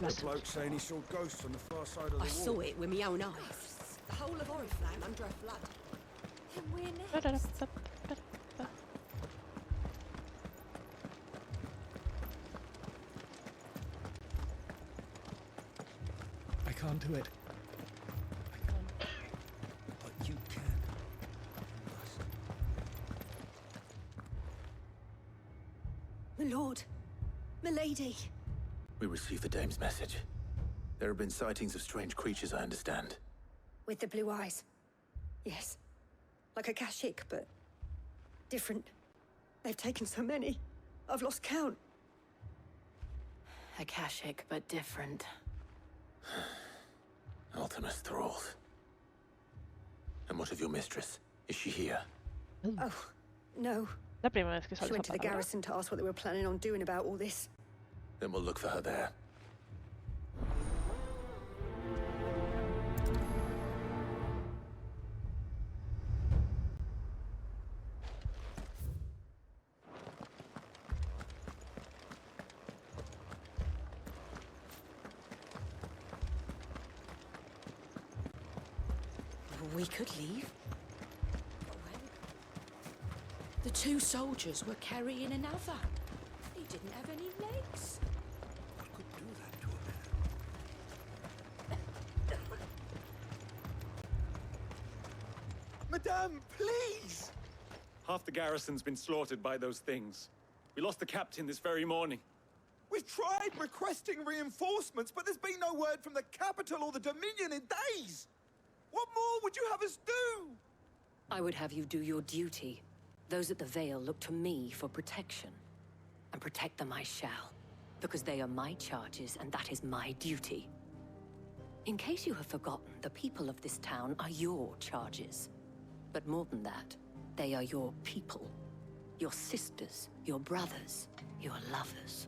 Las. Bloke saying he saw ghosts on the far side of the wall. I saw it with my own eyes. The whole of Oriflamme under a flood. Then we're next. I can't do it. I can't. But you can. You must. My lord. My lady. We received the dame's message. There have been sightings of strange creatures, I understand. With the blue eyes. Yes. Like a kashik, but different. They've taken so many. I've lost count. A kashik, but different. Ultimus thralls. And what of your mistress? Is she here? Oh, no. La primera vez que She sale went esa to the palabra. garrison to ask what they were planning on doing about all this. Then we'll look for her there. We could leave. But when? The two soldiers were carrying another. He didn't have any legs. What could do that to a man? Madame, please! Half the garrison's been slaughtered by those things. We lost the captain this very morning. We've tried requesting reinforcements, but there's been no word from the capital or the Dominion in days! What more would you have us do? I would have you do your duty. Those at the Vale look to me for protection. And protect them I shall. Because they are my charges, and that is my duty. In case you have forgotten, the people of this town are your charges. But more than that, they are your people. Your sisters, your brothers, your lovers.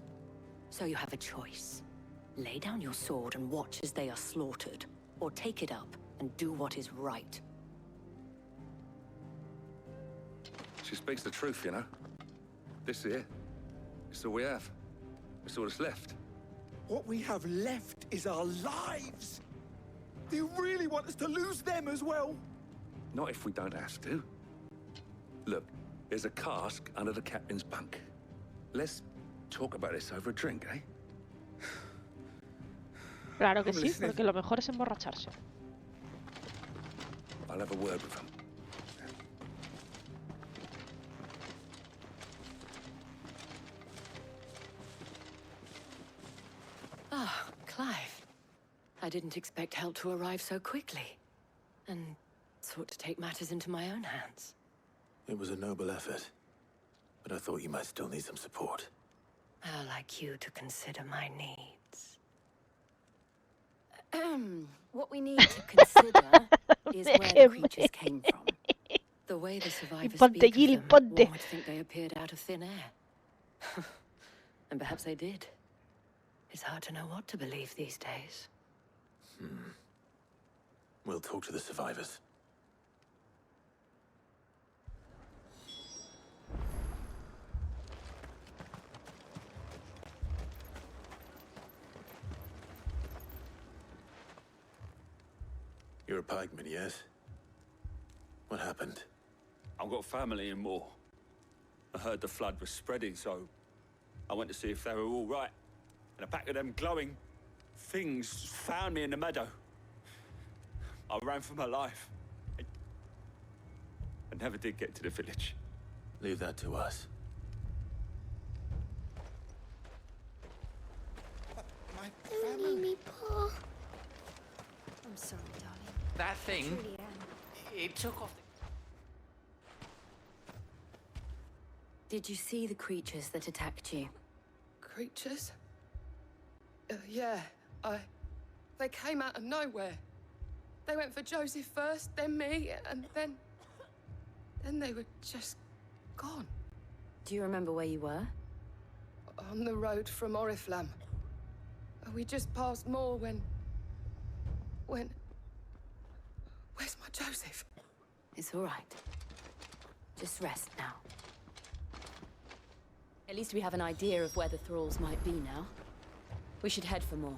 So you have a choice. Lay down your sword and watch as they are slaughtered, or take it up and do what is right. She speaks the truth, you know. This here, it's all we have. It's all that's left. What we have left is our lives! Do you really want us to lose them as well? Not if we don't have to. Look, there's a cask under the captain's bunk. Let's talk about this over a drink, eh? Claro que sí, porque lo mejor es emborracharse. I'll have a word with him. Ah, Clive. I didn't expect help to arrive so quickly. And sought to take matters into my own hands. It was a noble effort. But I thought you might still need some support. I'd like you to consider my needs. What we need to consider is where the creatures came from. The way the survivors speak of them, one would think they appeared out of thin air. And perhaps they did. It's hard to know what to believe these days. We'll talk to the survivors. You're a pikeman, yes? What happened? I've got family in Moor. I heard the flood was spreading, so I went to see if they were all right. And a pack of them glowing things found me in the meadow. I ran for my life. I never did get to the village. Leave that to us. My Don't family. leave me, Paul. I'm sorry, darling. That thing, Truly am. it took off. Did you see the creatures that attacked you? Creatures? Yeah, they came out of nowhere. They went for Joseph first, then me, and then they were just gone. Do you remember where you were? On the road from Oriflamme. We just passed Moor when... Where's my Joseph? It's all right. Just rest now. At least we have an idea of where the thralls might be now. We should head for more.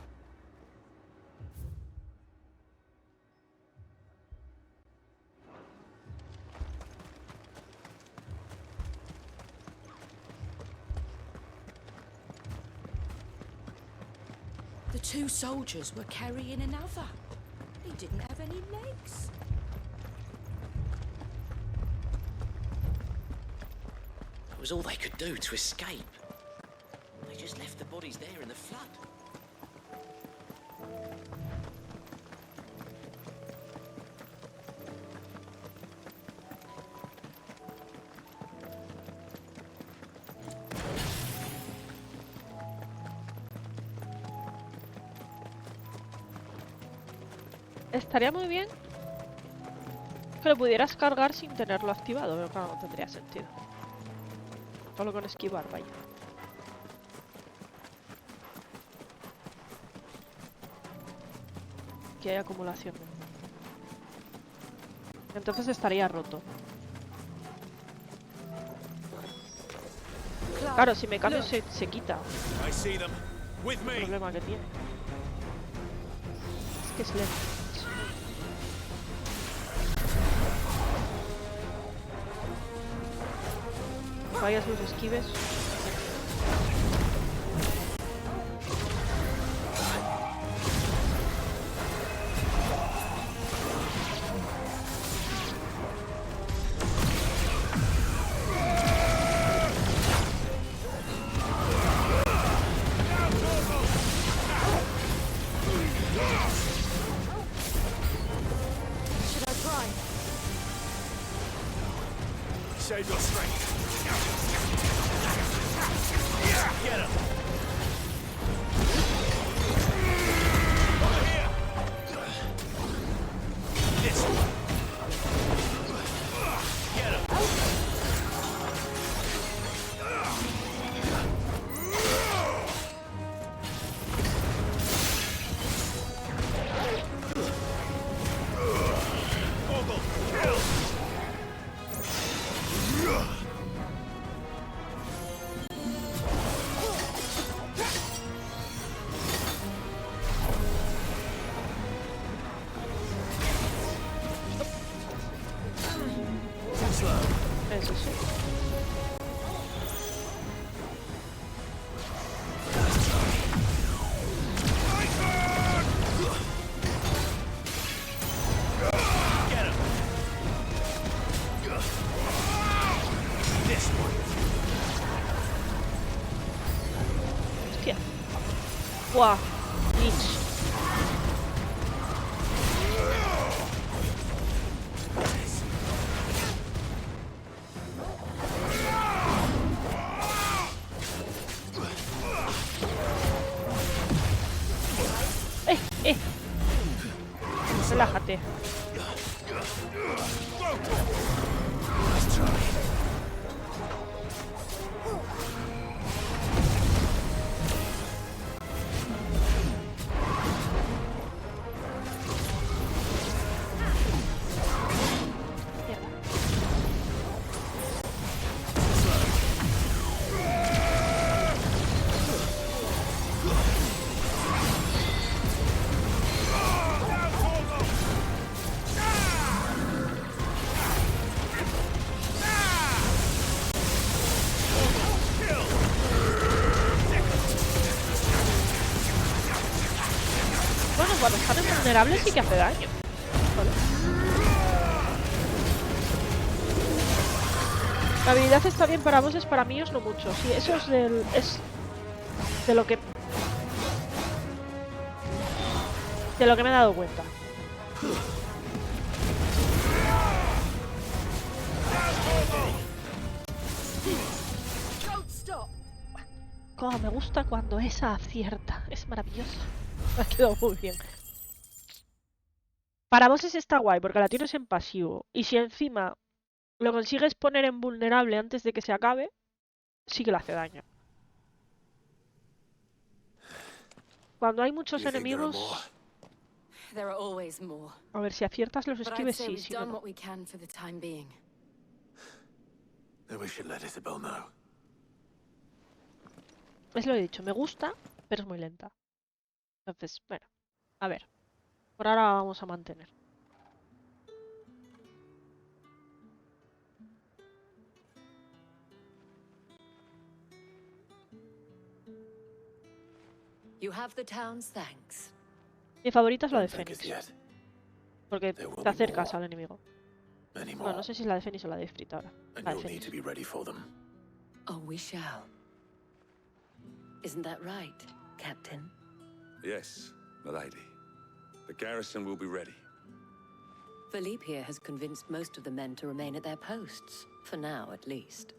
The two soldiers were carrying another. He didn't have any legs. That was all they could do to escape. They just left the bodies there in the flood. Estaría muy bien que lo pudieras cargar sin tenerlo activado, pero claro, no tendría sentido. Solo con esquivar, vaya. Aquí hay acumulación. Entonces estaría roto. Claro, si me cambio se quita. El problema que tiene. Es que es lento. Fallas los esquives. Save your strength. Get him. Over here. This one. Get him. Ogle, kill. Eso sí. Get him. This one. Hostia. Buah. Lich. Relájate. Bueno, cuando están invulnerables sí que hace daño. Vale. La habilidad está bien para bosses, para míos no mucho. Sí, eso es de lo que me he dado cuenta. Cómo me gusta cuando esa acierta. Es maravilloso. Me ha quedado muy bien. Para bosses está guay, porque la tienes en pasivo. Y si encima lo consigues poner en vulnerable antes de que se acabe, sí que le hace daño. Cuando hay muchos enemigos... A ver, si aciertas los esquives, sí, si no, no. Es lo he dicho, me gusta, pero es muy lenta. Entonces, bueno, a ver. Por ahora vamos a mantener. You have the town's thanks. Mi favorita es la de Don't thank us Fénix. yet. Porque There will te be acercas more. al enemigo. Many Bueno, more. no sé si es la de Fénix o la de Ifrit ahora. And La de you'll need Fénix. to be ready for them. Oh, we shall. Isn't that right, Captain? Yes, milady. The garrison will be ready. Philippe here has convinced most of the men to remain at their posts. For now, at least.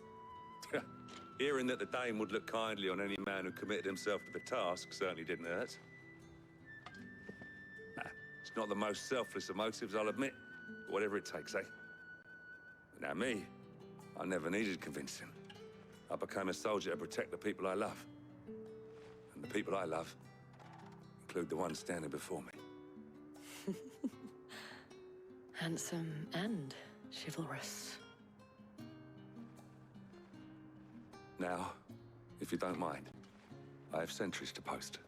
Hearing that the Dame would look kindly on any man who committed himself to the task certainly didn't hurt. It's not the most selfless of motives, I'll admit. But whatever it takes, eh? Now me, I never needed convincing. I became a soldier to protect the people I love. And the people I love include the ones standing before me. Handsome and chivalrous. Now, if you don't mind, I have sentries to post.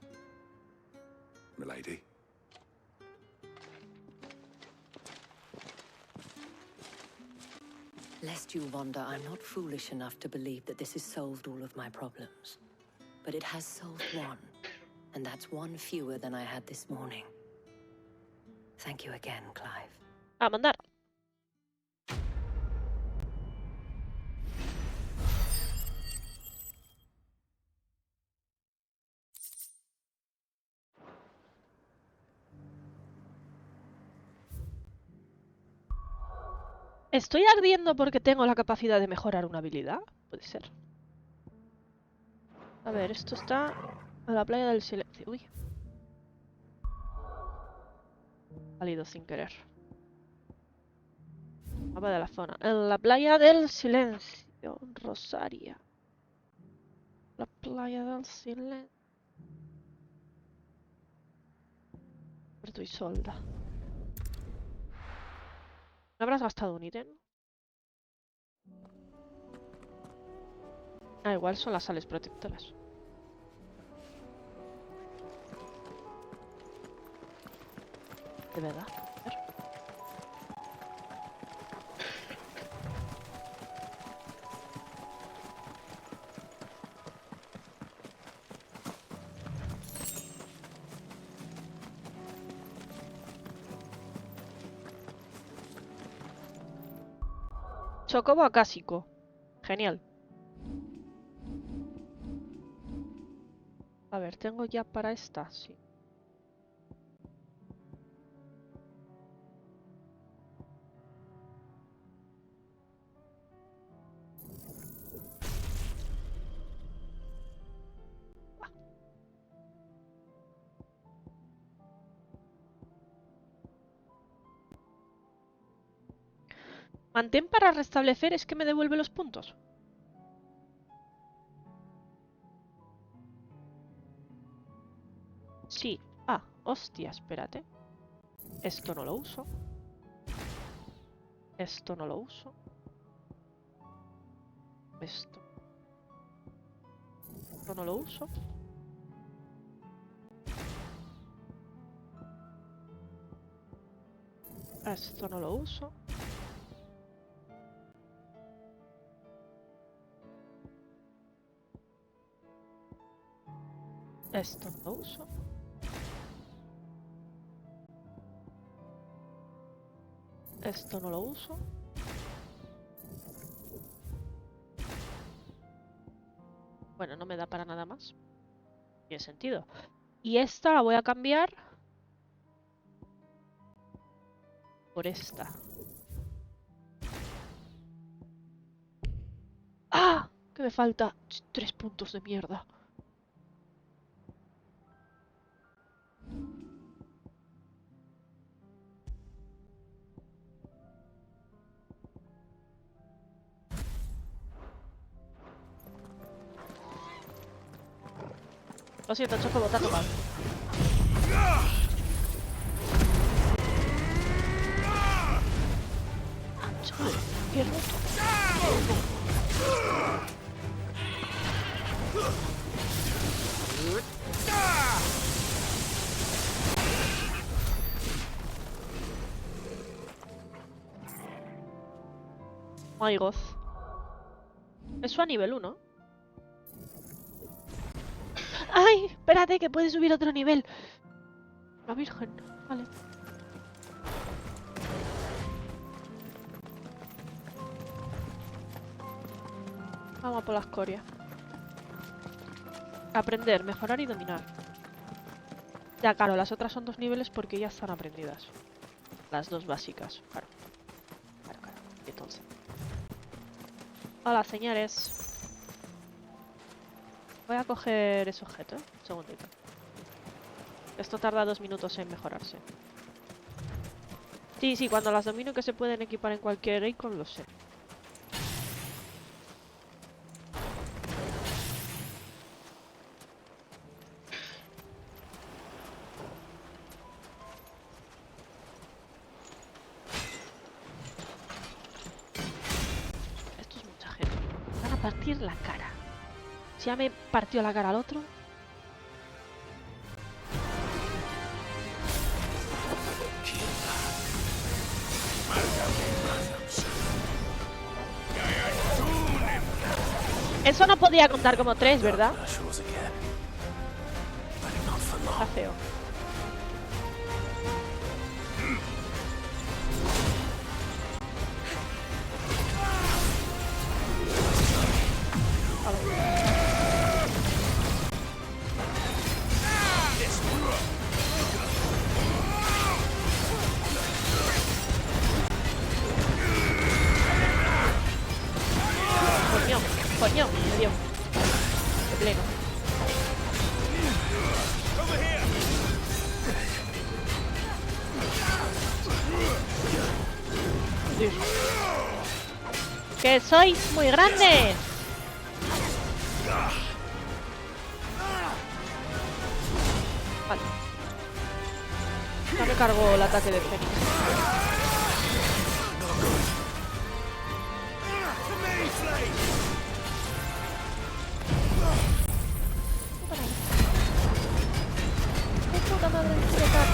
Milady. Lest you wonder, I'm not foolish enough to believe that this has solved all of my problems. But it has solved one, and that's one fewer than I had this morning. Thank you again, Clive. A mandar. ¿Estoy ardiendo porque tengo la capacidad de mejorar una habilidad? Puede ser. A ver, esto está a la playa del silencio. Uy. Salido sin querer. Mapa de la zona. En la playa del silencio. Rosaria. La playa del silencio. Puerto y solda. ¿No habrás gastado un ítem? Ah, igual son las sales protectoras. De verdad. A ver. Chocobo acásico. Genial. A ver, ¿tengo ya para esta? Sí. Mantén para restablecer, es que me devuelve los puntos. Sí. Ah, hostia, espérate. Esto no lo uso. Esto no lo uso. Esto. Esto no lo uso. Esto no lo uso. Esto no lo uso. Esto no lo uso. Bueno, no me da para nada más. Tiene sentido. Y esta la voy a cambiar por esta. ¡Ah! Que me falta 3 puntos de mierda. Lo siento, Chocobo, te ha tocado. Joder, qué roto. My God. Eso a nivel 1. ¡Ay! Espérate, que puede subir otro nivel. La Virgen. Vale. Vamos a por la escoria. Aprender, mejorar y dominar. Ya, claro, las otras son 2 niveles porque ya están aprendidas. Las 2 básicas, claro. Claro. Entonces. Hola, señores. Voy a coger ese objeto, ¿eh? Un segundito. Esto tarda 2 minutos en mejorarse. Sí, cuando las domino que se pueden equipar en cualquier icon, lo sé. Esto es mucha gente. Van a partir la cara. Si ya me partió la cara al otro. Eso no podía contar como 3, ¿verdad? Está feo. Coño, me dio. De pleno. Dios. ¡Que sois muy grandes! Vale. Ya me cargo el ataque de Fénix. ¡Qué puta madre de criticar!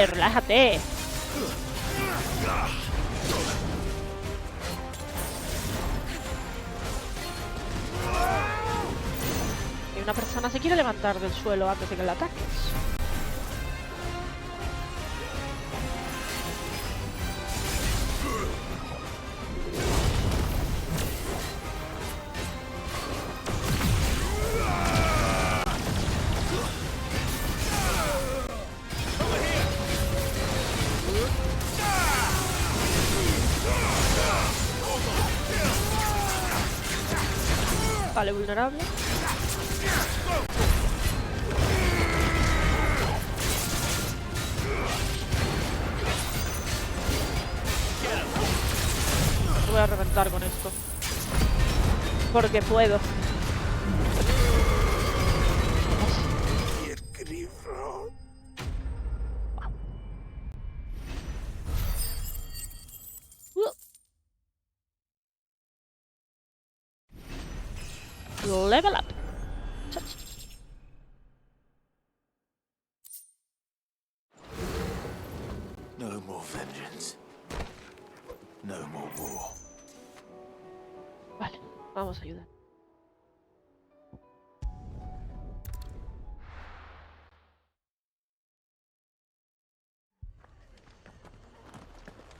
Relájate. Y una persona se quiere levantar del suelo antes de que la ataques. Vale, vulnerable. Voy a reventar con esto. Porque puedo. Level up. No more vengeance. No more war. Vale, vamos a ayudar.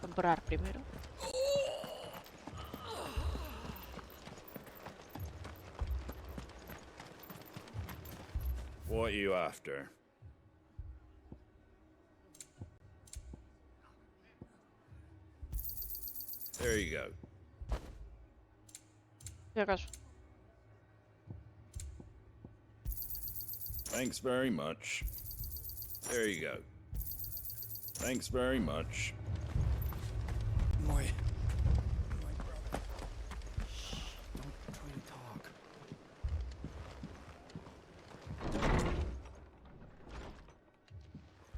Comprar primero. What are you after? There you go. Si acaso. Thanks very much. There you go. Thanks very much. My brother. Shh, don't try to talk.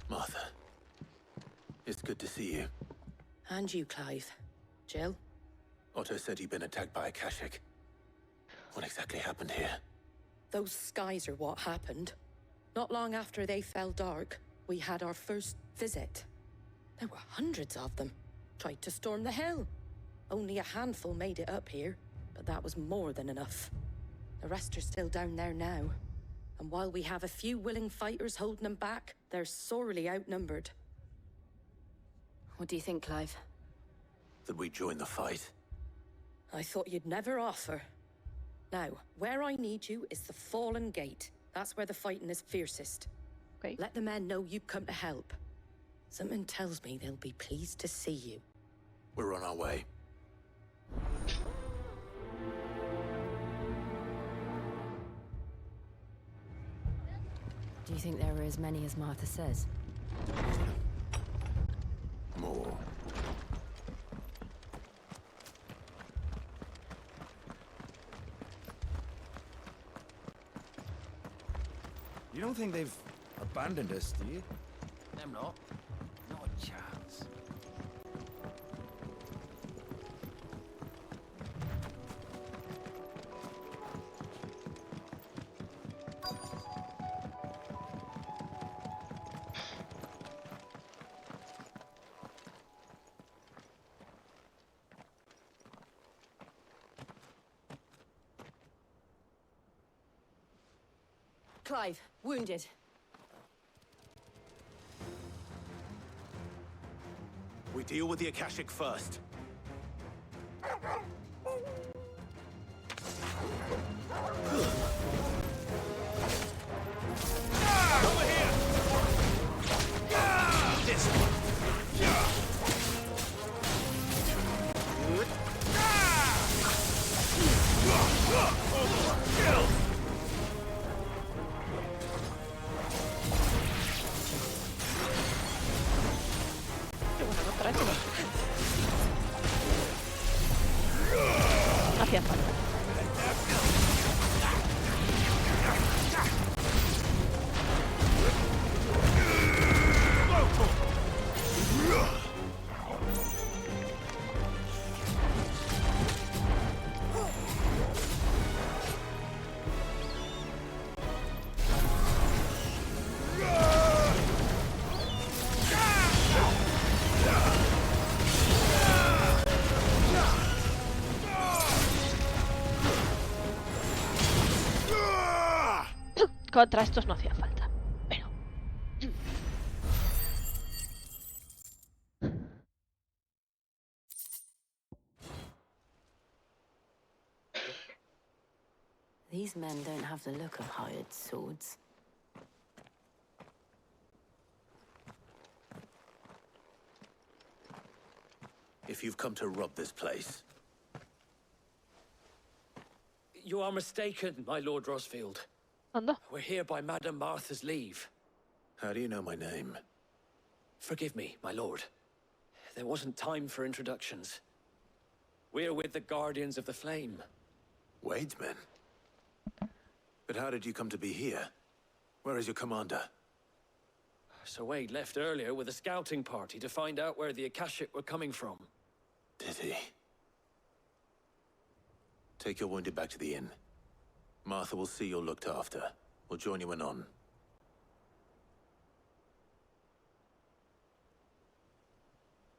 Martha, it's good to see you. And you, Clive. Jill? Otto said you'd been attacked by a Kashik. What exactly happened here? Those skies are what happened. Not long after they fell dark, we had our first visit. There were hundreds of them. Tried to storm the hill. Only a handful made it up here, but that was more than enough. The rest are still down there now. And while we have a few willing fighters holding them back, they're sorely outnumbered. What do you think, Clive? That we join the fight? I thought you'd never offer. Now, where I need you is the Fallen Gate. That's where the fighting is fiercest. Okay. Let the men know you've come to help. Something tells me they'll be pleased to see you. We're on our way. Do you think there are as many as Martha says? More. You don't think they've abandoned us, do you? Them not. Not a chance. Clive, wounded. We deal with the Akashic first. Over here! This one. Qué bueno, no trae todo. Hacía falta. Contra estos no hacía falta, pero... These men don't have the look of hired swords. If you've come to rob this place, You are mistaken, my Lord Rosfield. Anda. We're here by Madame Martha's leave. how do you know my name? Forgive me, my lord. There wasn't time for introductions. We're with the Guardians of the Flame. Wade's men? But how did you come to be here? Where is your commander? Sir Wade left earlier with a scouting party to find out where the Akashic were coming from. Did he? Take your wounded back to the inn. Martha will see you're looked after. We'll join you anon.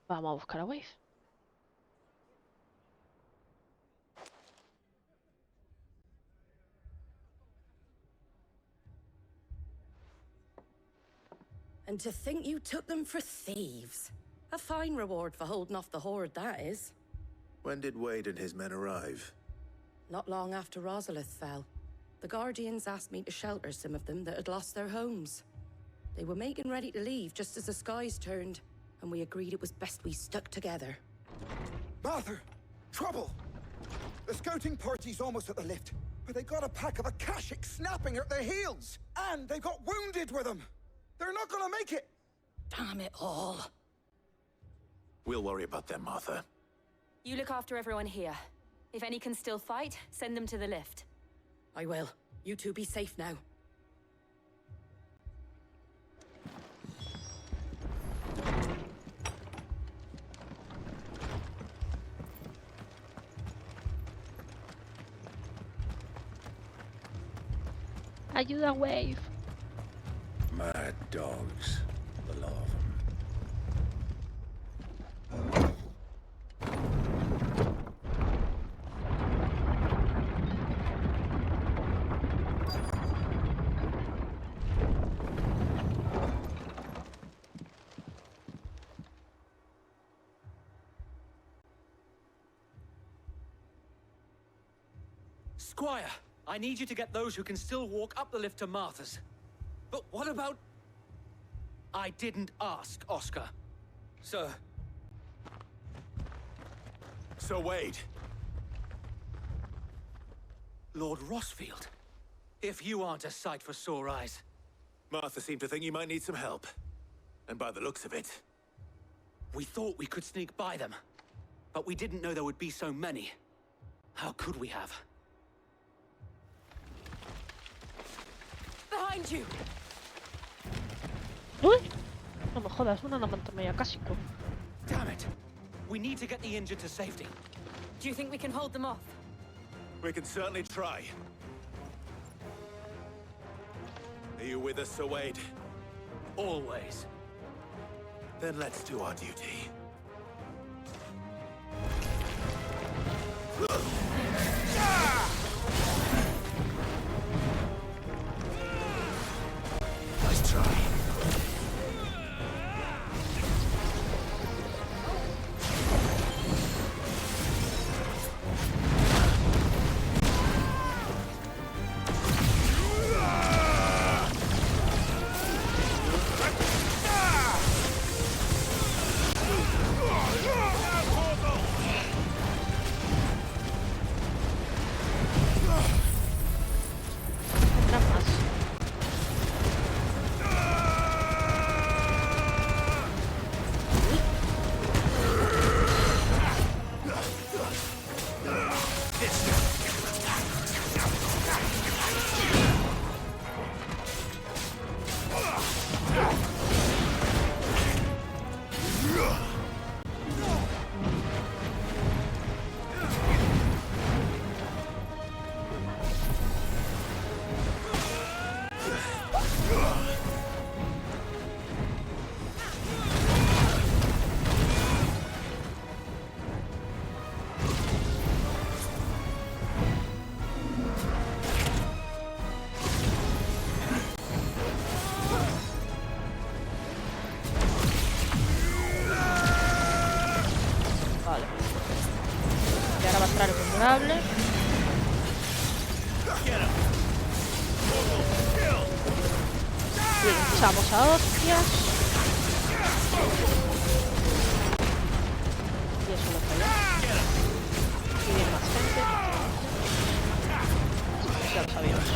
Vamos a buscar a Wade. And to think you took them for thieves. A fine reward for holding off the horde, that is. When did Wade and his men arrive? Not long after Rosalith fell, the Guardians asked me to shelter some of them that had lost their homes. They were making ready to leave just as the skies turned, and we agreed it was best we stuck together. Martha! Trouble! The scouting party's almost at the lift, but they got a pack of Akashic snapping at their heels! And they got wounded with them! They're not gonna make it! Damn it all. We'll worry about them, Martha. You look after everyone here. If any can still fight, send them to the lift. I will. You two be safe now. Ayuda, Wave. Mad dogs. The lot of them. Squire, I need you to get those who can still walk up the lift to Martha's. But what about... I didn't ask, Oscar. Sir. So Wade. Lord Rossfield. If you aren't a sight for sore eyes. Martha seemed to think you might need some help. And by the looks of it... We thought we could sneak by them. But we didn't know there would be so many. How could we have? Behind you! Uy, no me jodas, una media cásico. Damn it! We need to get the injured to safety. Do you think we can hold them off? We can certainly try. Are you with us, Sir Wade? Always. Then let's do our duty. Nice try. Echamos a hostias. Y eso lo falla. Y viene más gente. Ya lo sabíamos.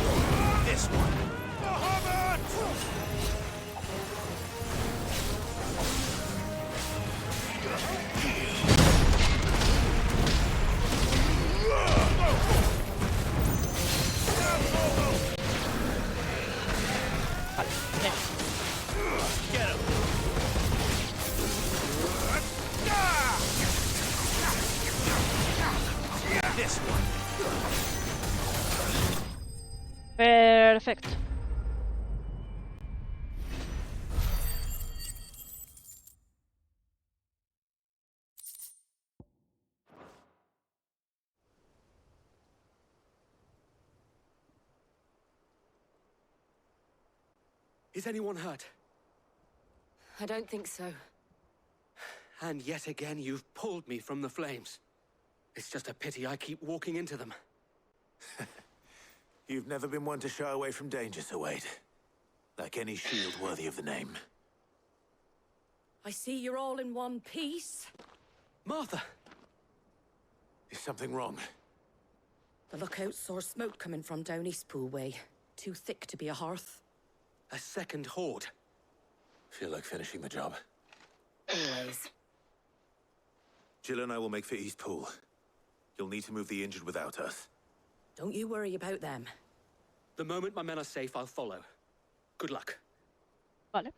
Perfecto. Is anyone hurt? I don't think so. And yet again, you've pulled me from the flames. It's just a pity I keep walking into them. You've never been one to shy away from danger, Sir Wade. Like any shield worthy of the name. I see you're all in one piece. Martha! Is something wrong? The lookout saw smoke coming from down Eastpool way. Too thick to be a hearth. A second horde. Feel like finishing the job. Always. Jill and I will make for East Pool. You'll need to move the injured without us. Don't you worry about them. The moment my men are safe, I'll follow. Good luck. Vale.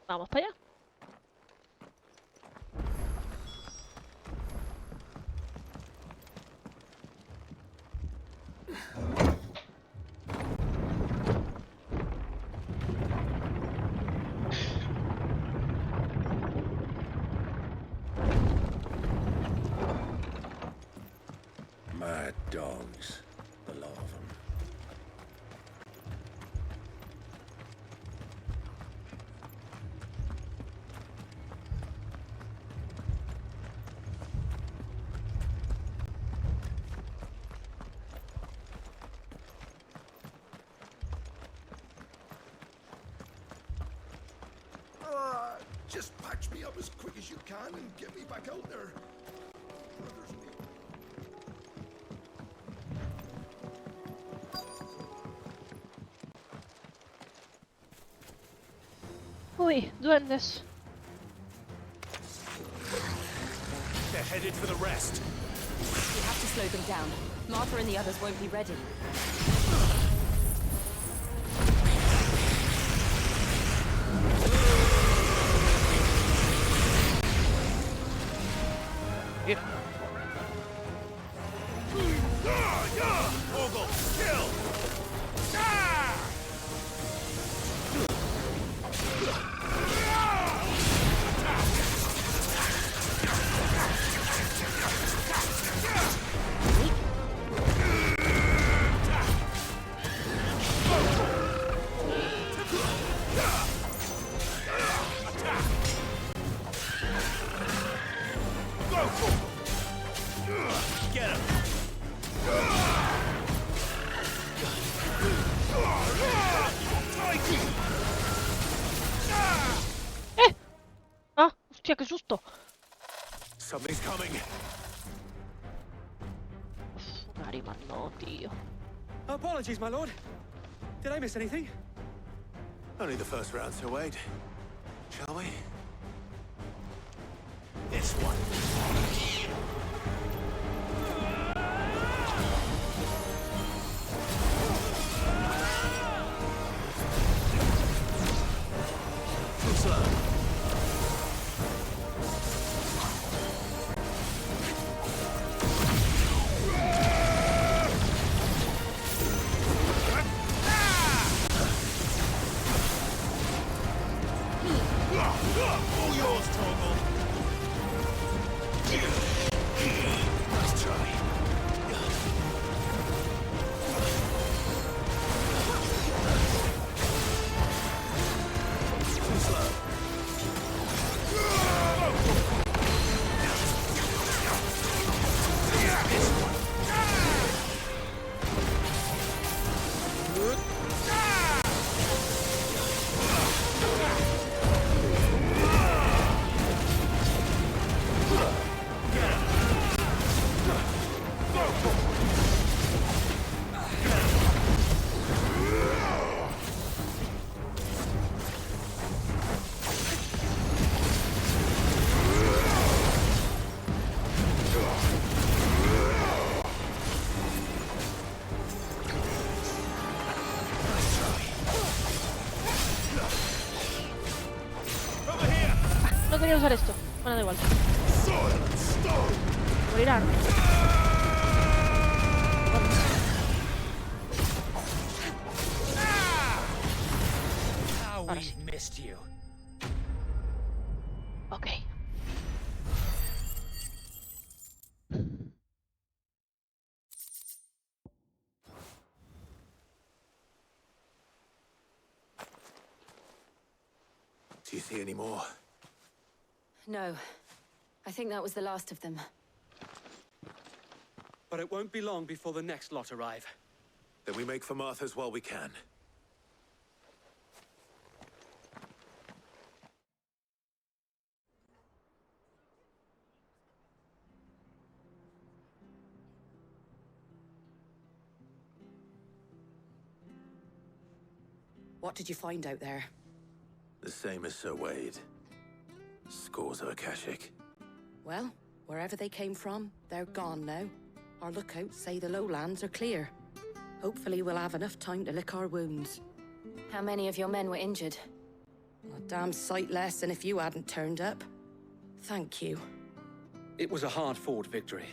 Vamos para allá. Mad dogs. A lot of them. Just patch me up as quick as you can and get me back out there. Brother's me. Uy, duendes. They're headed for the rest. We have to slow them down. Martha and the others won't be ready. Here. Ogle, kill! Get him! Ah, hostia, qué susto. Something's coming. Carisma, no, tío. Apologies, my lord. Did I miss anything? Only the first round, Sir Wade. Shall we? This one. Too slow. All yours, Torgal. Nice try. Too slow. This one. No quería usar esto. Bueno, da igual. Morirán. How Ahora we sí. missed you. Ok. Do you see any more? No. I think that was the last of them. But it won't be long before the next lot arrive. Then we make for Martha's while we can. What did you find out there? The same as Sir Wade. Scores of Akashic. Well, wherever they came from, they're gone now. Our lookouts say the lowlands are clear. Hopefully we'll have enough time to lick our wounds. How many of your men were injured? A damn sight less than if you hadn't turned up. Thank you. It was a hard-fought victory.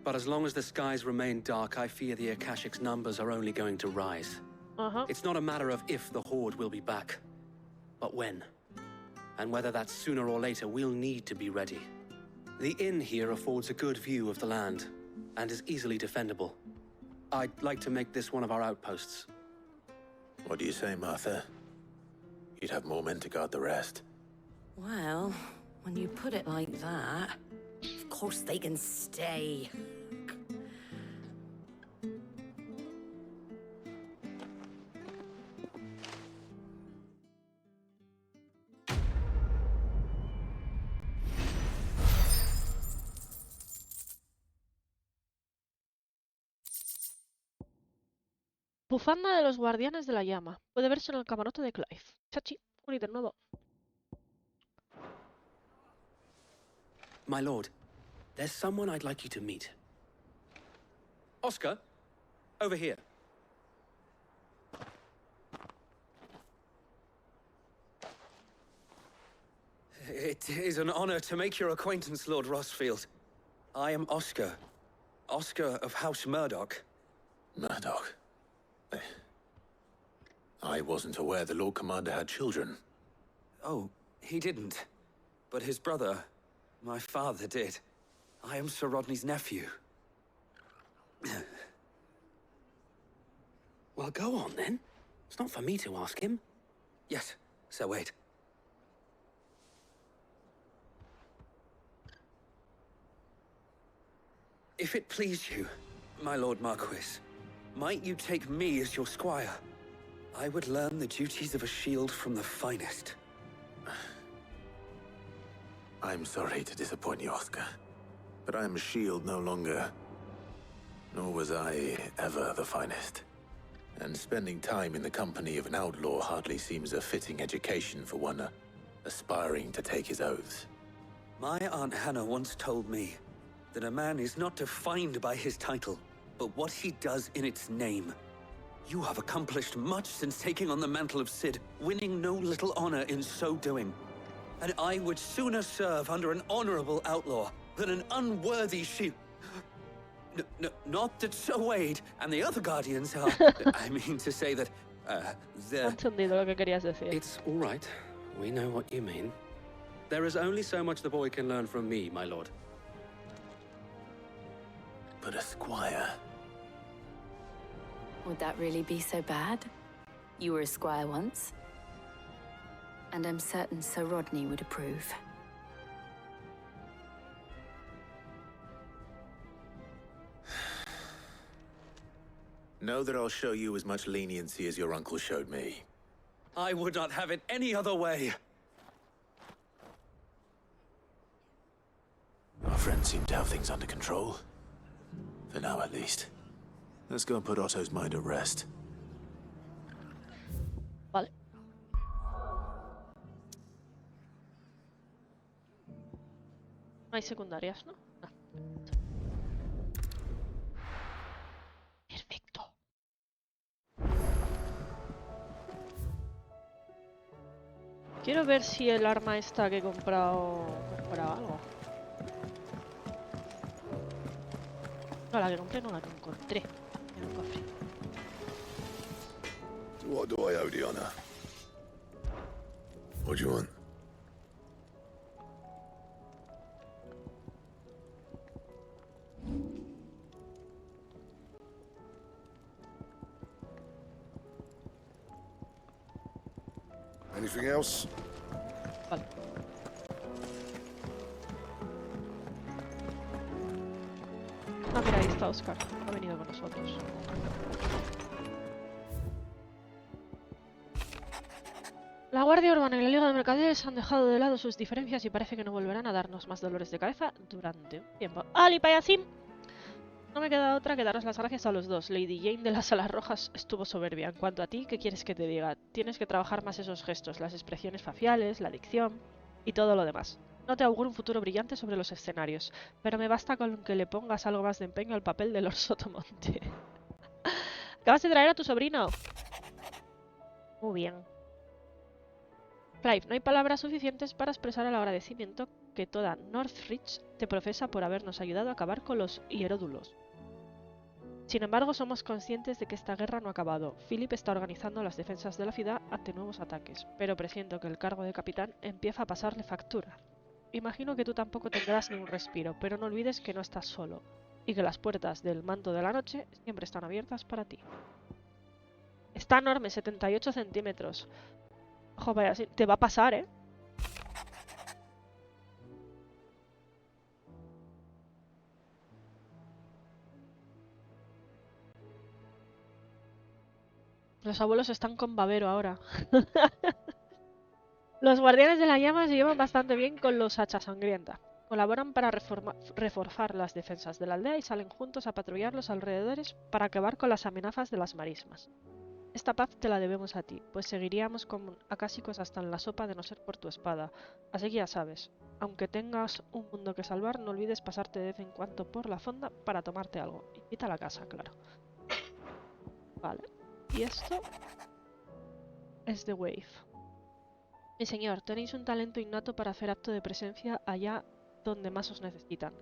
But as long as the skies remain dark, I fear the Akashic's numbers are only going to rise. It's not a matter of if the Horde will be back, but when. And whether that's sooner or later, we'll need to be ready. The inn here affords a good view of the land, and is easily defendable. I'd like to make this one of our outposts. What do you say, Martha? You'd have more men to guard the rest. Well, when you put it like that, of course they can stay. Bufanda de los guardianes de la llama. Puede verse en el camarote de Clive. Chachi, un ítem nuevo. My lord, there's someone I'd like you to meet. Oscar, over here. It is an honor to make your acquaintance, Lord Rossfield. I am Oscar. Oscar of House Murdoch. Murdoch? I wasn't aware the Lord Commander had children. Oh, he didn't. But his brother, my father, did. I am Sir Rodney's nephew. Well, go on, then. It's not for me to ask him. Yes, Sir Wade. If it please you, my Lord Marquis, might you take me as your squire? I would learn the duties of a shield from the finest. I'm sorry to disappoint you, Oscar, but I am a shield no longer. Nor was I ever the finest. And spending time in the company of an outlaw hardly seems a fitting education for one aspiring to take his oaths. My Aunt Hannah once told me that a man is not defined by his title, but what he does in its name. You have accomplished much since taking on the mantle of Cid, winning no little honor in so doing. And I would sooner serve under an honorable outlaw than an unworthy shield. Not that Sir Wade and the other guardians are... I mean to say that, they're... Entendido lo que querías decir. It's all right. We know what you mean. There is only so much the boy can learn from me, my lord. But a squire... Would that really be so bad? You were a squire once. And I'm certain Sir Rodney would approve. Know that I'll show you as much leniency as your uncle showed me. I would not have it any other way. Our friends seem to have things under control. For now, at least. Let's go and put Otto's mind at rest. Vale. No hay secundarias, ¿no? No. Perfecto. Quiero ver si el arma esta que he comprado mejora algo. No, la que compré no, la que encontré en un cofre. What do I owe the honor? What do you want? Anything else? Vale. Ah, mira, ahí está Oscar. Ha venido con nosotros. La Guardia Urbana y la Liga de Mercaderes han dejado de lado sus diferencias y parece que no volverán a darnos más dolores de cabeza durante un tiempo. ¡Ali, payasim! No me queda otra que daros las gracias a los dos. Lady Jane de las Alas Rojas estuvo soberbia. En cuanto a ti, ¿qué quieres que te diga? Tienes que trabajar más esos gestos, las expresiones faciales, la dicción y todo lo demás. No te auguro un futuro brillante sobre los escenarios, pero me basta con que le pongas algo más de empeño al papel de Lord Sotomonte. Acabas de traer a tu sobrino. Muy bien. Clive, no hay palabras suficientes para expresar el agradecimiento que toda Northridge te profesa por habernos ayudado a acabar con los hieródulos. Sin embargo, somos conscientes de que esta guerra no ha acabado. Philip está organizando las defensas de la ciudad ante nuevos ataques, pero presiento que el cargo de capitán empieza a pasarle factura. Imagino que tú tampoco tendrás ni un respiro, pero no olvides que no estás solo, y que las puertas del manto de la noche siempre están abiertas para ti. Está enorme, 78 centímetros. Ojo, vaya, te va a pasar, ¿eh? Los abuelos están con babero ahora. Los guardianes de la llama se llevan bastante bien con los hachas sangrienta. Colaboran para reforzar las defensas de la aldea y salen juntos a patrullar los alrededores para acabar con las amenazas de las marismas. Esta paz te la debemos a ti, pues seguiríamos con acásicos hasta en la sopa de no ser por tu espada. Así que ya sabes, aunque tengas un mundo que salvar, no olvides pasarte de vez en cuando por la fonda para tomarte algo. Invita a la casa, claro. Vale. Y esto es The Wave. Mi señor, tenéis un talento innato para hacer acto de presencia allá donde más os necesitan.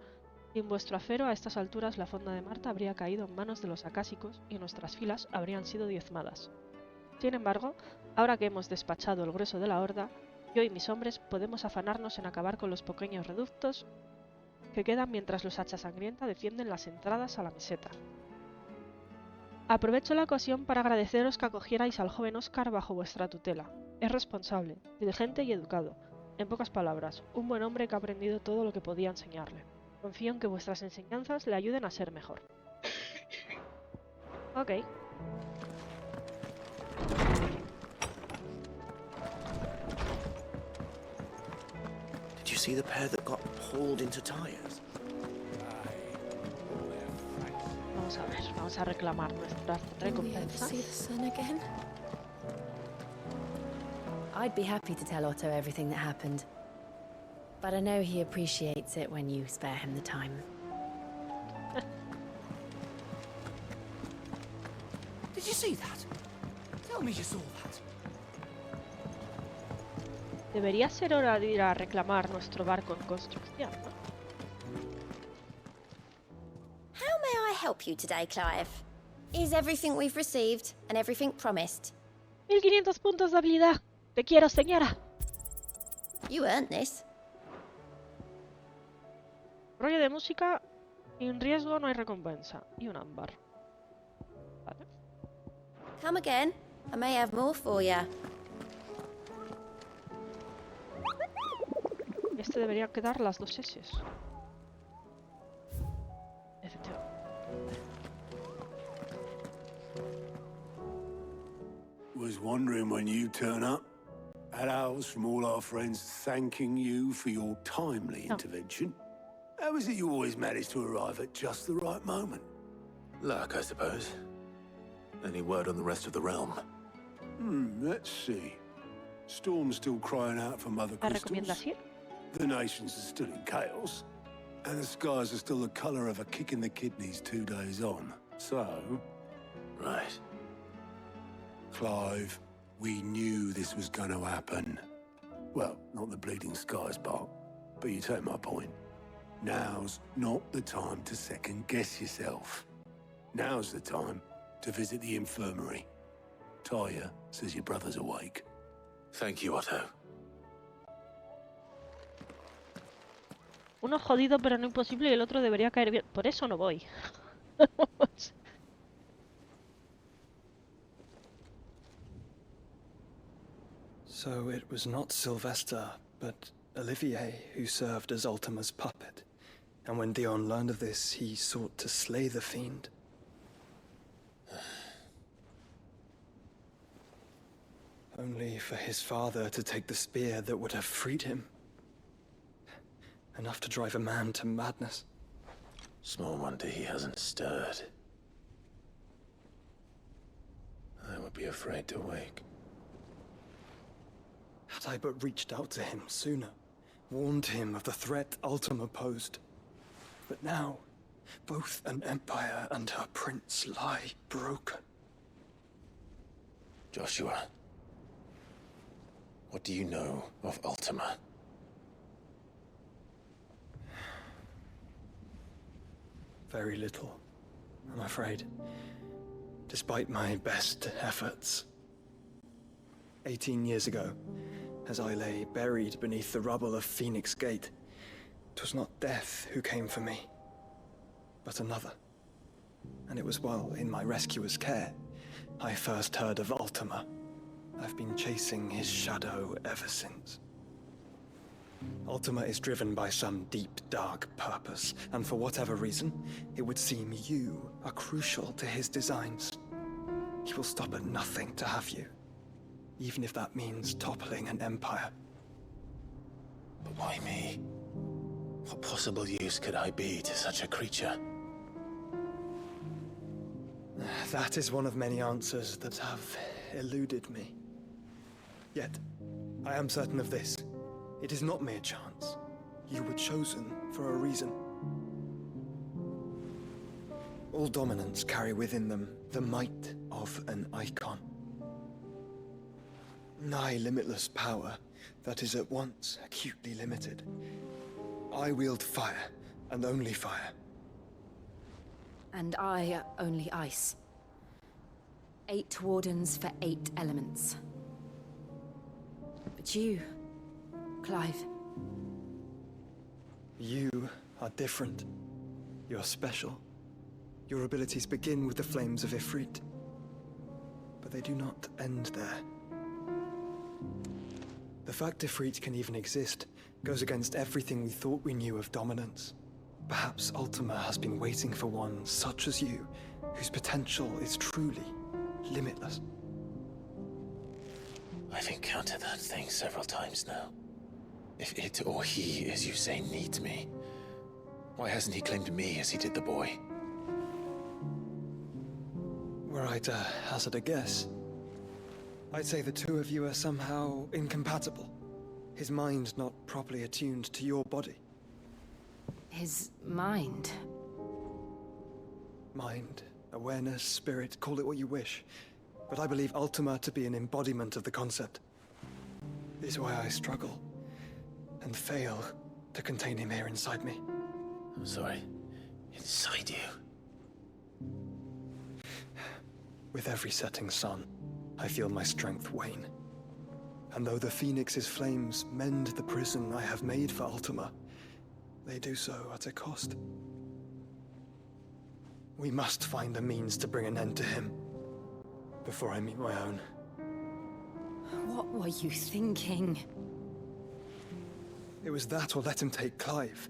Sin vuestro acero, a estas alturas la fonda de Marta habría caído en manos de los acásicos y nuestras filas habrían sido diezmadas. Sin embargo, ahora que hemos despachado el grueso de la horda, yo y mis hombres podemos afanarnos en acabar con los pequeños reductos que quedan mientras los hachas sangrienta defienden las entradas a la meseta. Aprovecho la ocasión para agradeceros que acogierais al joven Oscar bajo vuestra tutela. Es responsable, diligente y educado. En pocas palabras, un buen hombre que ha aprendido todo lo que podía enseñarle. Confío en que vuestras enseñanzas le ayuden a ser mejor. Ok. Did you see the pair that got hauled into tires? Vamos a ver, vamos a reclamar nuestra recompensa. I'd be happy to tell Otto everything that happened. But I know he appreciates it when you spare him the time. Did you see that? Tell me you saw that. Debería ser hora de ir a reclamar nuestro barco en construcción, ¿no? How may I help you today, Clive? Is everything we've received and everything promised? 1500 puntos de habilidad. Te quiero, señora. You earned this. Rollo de música, sin riesgo no hay recompensa. Y un ámbar. Vale. Come again. I may have more for you. Este debería quedar las dos S. Efectivamente. Was wondering when you turn up. Had owls from all our friends thanking you for your timely intervention. How is it you always manage to arrive at just the right moment? Luck, I suppose. Any word on the rest of the realm? Let's see. Storm's still crying out for Mother Crystals. The nations are still in chaos. And the skies are still the colour of a kick in the kidneys 2 days on. So... Right. Clive, we knew this was going to happen. Well, not the bleeding skies part, but you take my point. Now's not the time to second-guess yourself. Now's the time to visit the infirmary. Taya says your brother's awake. Thank you, Otto. Uno jodido pero no imposible y el otro debería caer bien. Por eso no voy. So it was not Sylvester, but Olivier who served as Ultima's puppet. And when Dion learned of this, he sought to slay the fiend. Only for his father to take the spear that would have freed him. Enough to drive a man to madness. Small wonder he hasn't stirred. I would be afraid to wake. Had I but reached out to him sooner, warned him of the threat Ultima posed. But now, both an empire and her prince lie broken. Joshua, what do you know of Ultima? Very little, I'm afraid. Despite my best efforts. 18 years ago, as I lay buried beneath the rubble of Phoenix Gate, 'twas not death who came for me, but another. And it was while in my rescuer's care, I first heard of Ultima. I've been chasing his shadow ever since. Ultima is driven by some deep, dark purpose, and for whatever reason, it would seem you are crucial to his designs. He will stop at nothing to have you, even if that means toppling an empire. But why me? What possible use could I be to such a creature? That is one of many answers that have eluded me. Yet, I am certain of this. It is not mere chance. You were chosen for a reason. All dominants carry within them the might of an icon. Nigh limitless power that is at once acutely limited. I wield fire, and only fire. And I only ice. 8 wardens for 8 elements. But you, Clive. You are different. You're special. Your abilities begin with the flames of Ifrit. But they do not end there. The fact Ifrit can even exist goes against everything we thought we knew of dominance. Perhaps Ultima has been waiting for one such as you, whose potential is truly limitless. I've encountered that thing several times now. If it or he, as you say, needs me, why hasn't he claimed me as he did the boy? Were I to hazard a guess, I'd say the two of you are somehow incompatible. His mind not properly attuned to your body. His mind? Mind, awareness, spirit, call it what you wish. But I believe Ultima to be an embodiment of the concept. This is why I struggle and fail to contain him here inside me. I'm sorry. Inside you? With every setting sun, I feel my strength wane. And though the Phoenix's flames mend the prison I have made for Ultima, they do so at a cost. We must find a means to bring an end to him before I meet my own. What were you thinking? It was that or let him take Clive.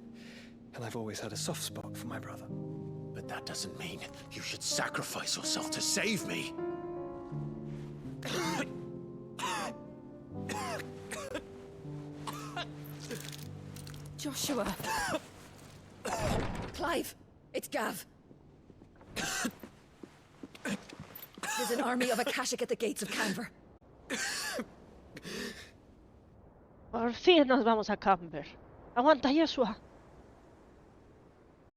And I've always had a soft spot for my brother. But that doesn't mean you should sacrifice yourself to save me. Joshua. Clive, it's Gav. There's an army of Akashic at the gates of Canver. Por fin nos vamos a Camber. Aguanta, Joshua.